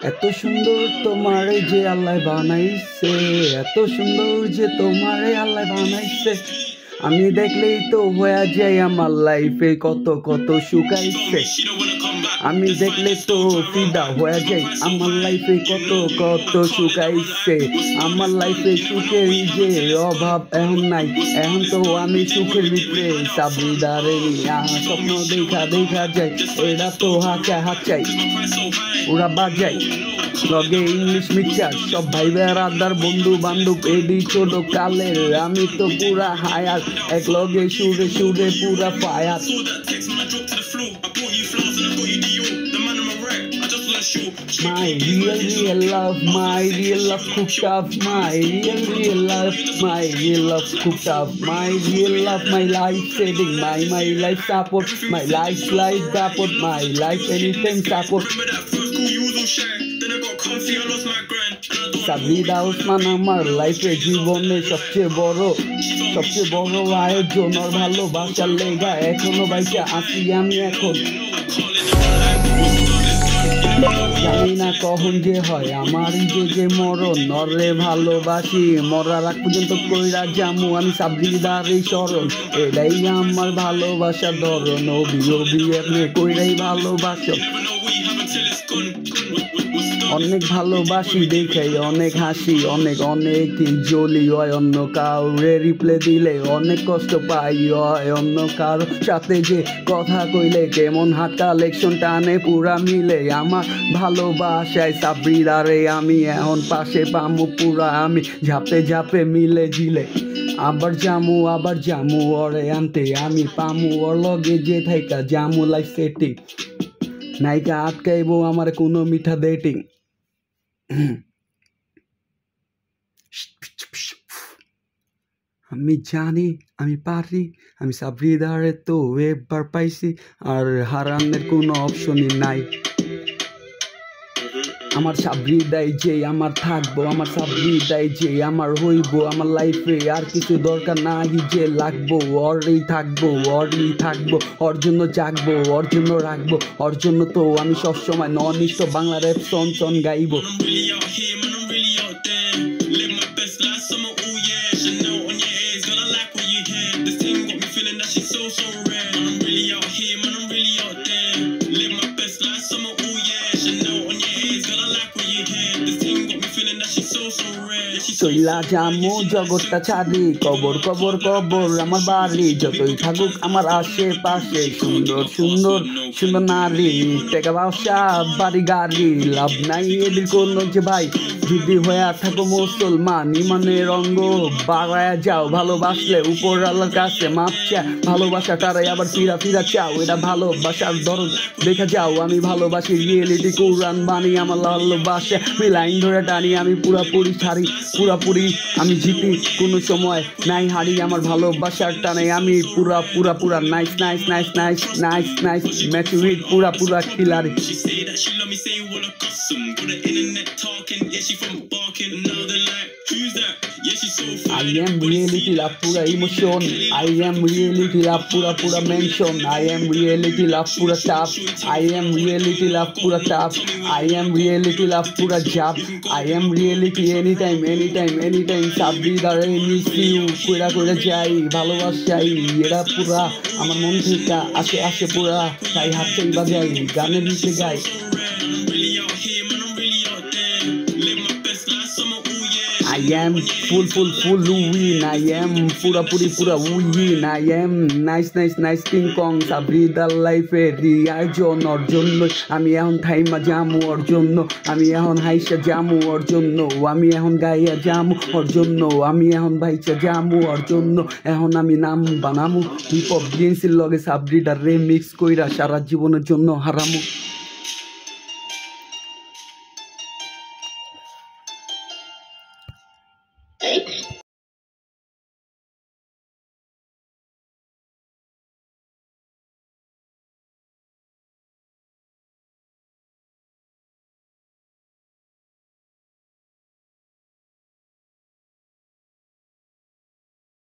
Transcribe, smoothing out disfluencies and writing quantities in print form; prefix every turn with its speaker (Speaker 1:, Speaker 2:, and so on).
Speaker 1: এত সুন্দর তোমারে যে আল্লাহ বানাইছে, এত সুন্দর যে তোমারে আল্লাহ বানাইছে, আমি দেখলেই তো হয়ে যাই আমার লাইফে কত কত শুকাইছে। আমি দেখলে তো ফিদা হয়ে যাই আমার লাইফে কত কত শুকাইছে। আমার লাইফে সুখের যে অভাব এখন নাই, এখন তো আমি সুখের ভিতরে সাবরিদারে নিয়া স্বপ্ন দেখা দেখা যাই। এরা তো হাঁচাই হাঁচাই ওরা বাজাই লগে ইংলিশ মিক্সার সব ভাই বেড়াদার বন্ধু বান্ধব এডি ছোট কালের, আমি তো পুরা হায়ার এক লগে সুরে সুরে পুরা fire. My real love, my real love cooked up, my real love, my real love cooked up, my real love, my life saving, my life support, my life support, my life anything support. Sabrida Osman আমার লাইফে জীবনে সবচেয়ে বড় আয়োজন আর ভালোবাসার লেগা এখনো বাইচা আছি আমি এখন। জানি না কখন যে হয় আমার যে মরণ, নরে ভালোবাসি মরার আগ পর্যন্ত কইরা জামু আমি সাবরিদার এই স্মরণ, এটাই আমার ভালোবাসার ধরন। অবি আপনি কইরাই ভালোবাসো, অনেক ভালোবাসি দেখাই অনেক হাসি, অনেক জ্বলি হয় অন্য কাউরে রিপ্লে দিলে অনেক কষ্ট পাই হয় অন্য কারো সাথে যে কথা কইলে কেমন হাত কালেকশন টানে পুরা মিলে। আমার ভালোবাসায় সাবরিদারে আমি এখন পাশে পামু পুরা আমি ঝাপে ঝাপে মিলে ঝিলে। আবার জামু ওরে আনতে আমি পামু ওর লগে যে থাইকা জামু লাইফ সেটিং নাইকা আটকাইবো আমার কোনো মিঠা ডেটিং। আমি জানি আমি পারি, আমি সাবরিদারে তো এবার পাইছি আর হারানোর কোনো অপশনই নাই। আমার সাবরিদাই যে আমার থাকবো, আমার সাবরিদাই যে আমার হইব, আমার লাইফে আর কিছু দরকার নাই যে লাগবো, ওরই থাকবো ওর জন্য জাগবো, ওর জন্য রাখবো, ওর জন্য তো আমি সবসময় ননিষ্ঠ বাংলা র্যাপ সন গাইবো। চইলা জামু জগৎটা ছাড়ি, কবর আমার বাড়ি, যতই থাকুক আমার আশেপাশে সুন্দর নারী, টাকা পয়সা বাড়ি গাড়ি, লাভ নাই এদের কোনো যে ভাই। যদি হয়ে থাকো মুসলমান ইমানের অঙ্গ বাড়ায়া যাও, ভালোবাসলে উপর আল্লাহর কাছে মাপ চা, ভালোবাসাটারাই আবার ফিরা চাও, এটা ভালোবাসার ধরন দেখা যাও। আমি ভালোবাসি রিয়েলিটি কোরআন বাণী, আমার ভালোবাসা আমি লাইন ধরে টানি, আমি পুরাপুরি আমি জিতি, কোনো সময় নাই হারি, আমার ভালোবাসার টানে আমি পুরা নাইস ম্যাচুরিট পুরা খিলাড়ি। I am reality love pura emotion, I am reality love pura mention, I am reality love pura tough, I am reality love pura tough, I am reality love pura job, I am reality anytime সাবরিদারে miss you কইরা যাই ভালোবাসাই, এরা পুরা আমার মন থেকে আসে পুরা, তাই হাতটাই বাজাই গানের নিচে গাই। I am full win, I am pura win, I am nice King Kong, সাবরিদার লাইফে রিয়াজন ওর জন্য আমি এখন থাইমা জামু ওর জন্য, আমি এখন হাইসা জামু ওর জন্য, আমি এখন গাইয়া জামু ওর জন্য, আমি এখন ভাইচা জামু ওর জন্য, এখন আমি নাম বানামু হিপ হপ জিন্সের লগে সাবরিদার রে মিক্স কইরা সারা জীবনের জন্য হারামু।